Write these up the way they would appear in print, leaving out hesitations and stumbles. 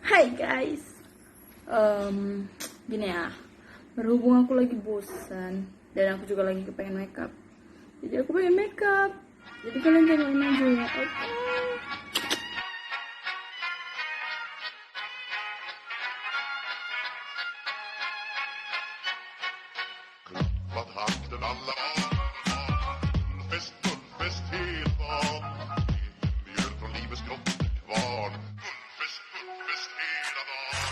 Hai guys, gini ya, berhubung aku lagi bosan dan aku juga lagi kepengen makeup, jadi aku pengen makeup. Jadi kalian jangan aja ya, oke? Vad hakten alla fest hela dagen. Mjöl från livets grottekvarn. Fest hela dagen.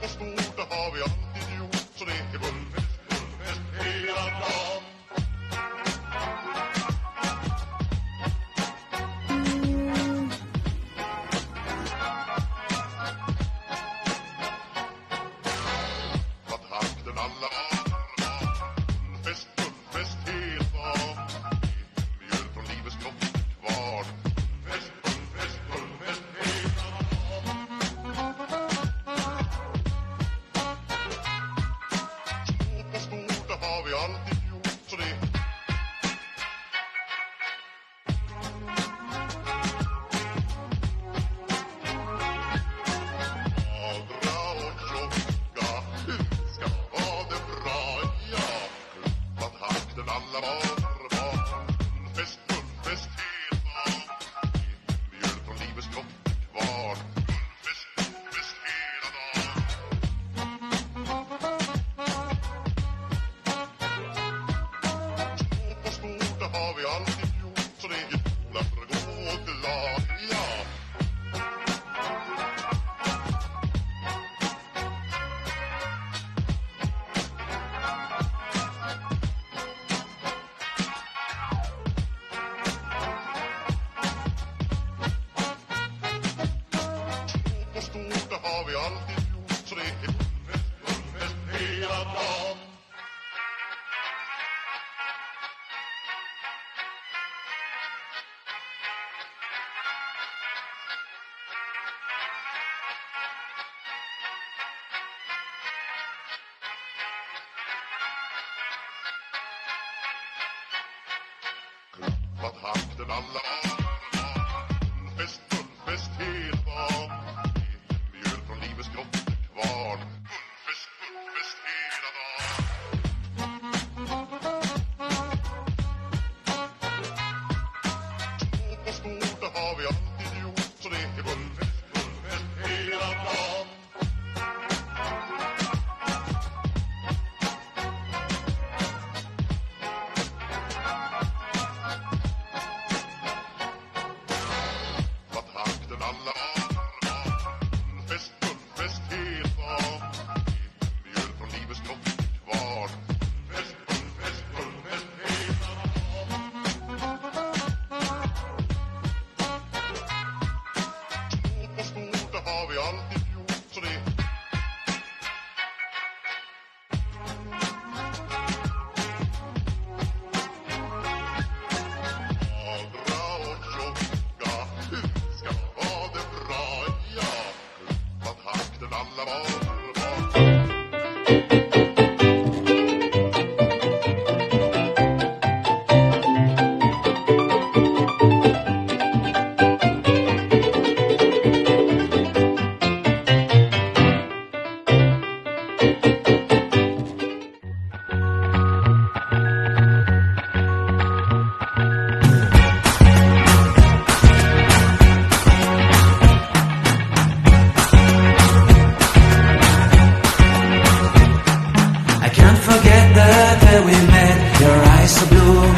På stort, det har vi alltid gjort. Så det är fest hela dagen.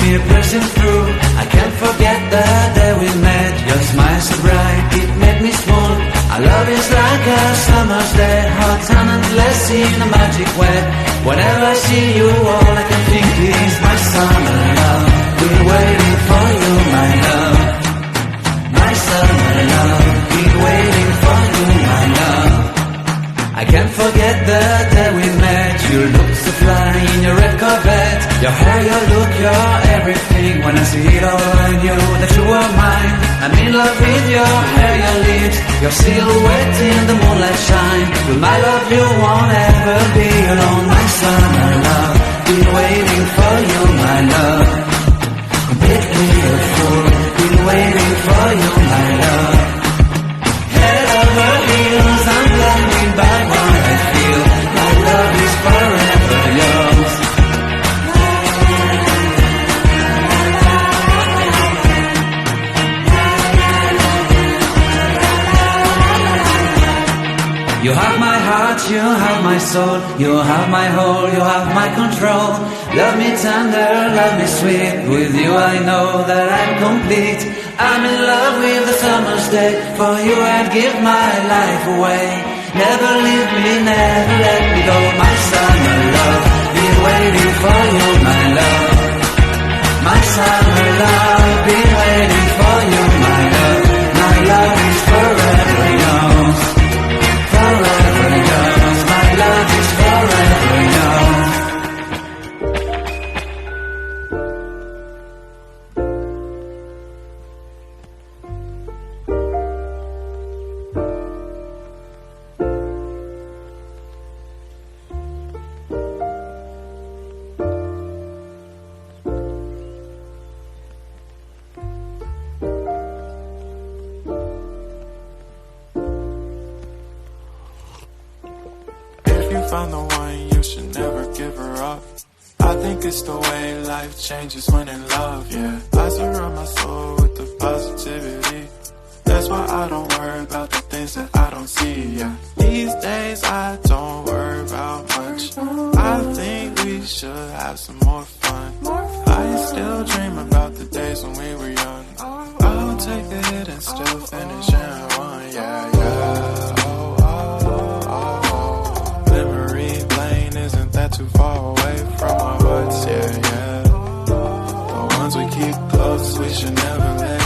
Piercing through, I can't forget the day we met. Your smile so bright, it made me swoon. Our love is like a summer's day, hot and endless in a magic way. Whenever I see you, all I can think is my summer love. Been waiting for you, my love. My summer love. Been waiting for you, my love. I can't forget the day we met. You look so fly in your red Corvette. Your hair, your look, your everything. When I see it all, I knew that you were mine. I'm in love with your hair, your lips, your silhouette in the moonlight shine. With my love, you won't ever be alone. My summer love, been waiting for you, my love. Make me a fool. you have my soul, you have my whole, you have my control. Love me tender, love me sweet, with you I know that I'm complete. I'm in love with the summer's day, for you I'd give my life away. Never leave me, never let me go, my summer love. Been waiting for you, my love. My summer love, been waiting for you, my love. My love is forever yours, forever yours. My love is forever yours. If you find the one, you should never give her up. I think it's the way life changes when in love, yeah. I surround my soul with the positivity. That's why I don't worry about the things that I don't see, yeah. These days I don't worry about much. I think we should have some more fun. I still dream about the days when we were young. I'll take the hit and still finish in one, yeah, yeah. Oh, oh, oh, oh. Memory lane, isn't that too far away from our hearts, yeah, yeah. The ones we keep close, we should never let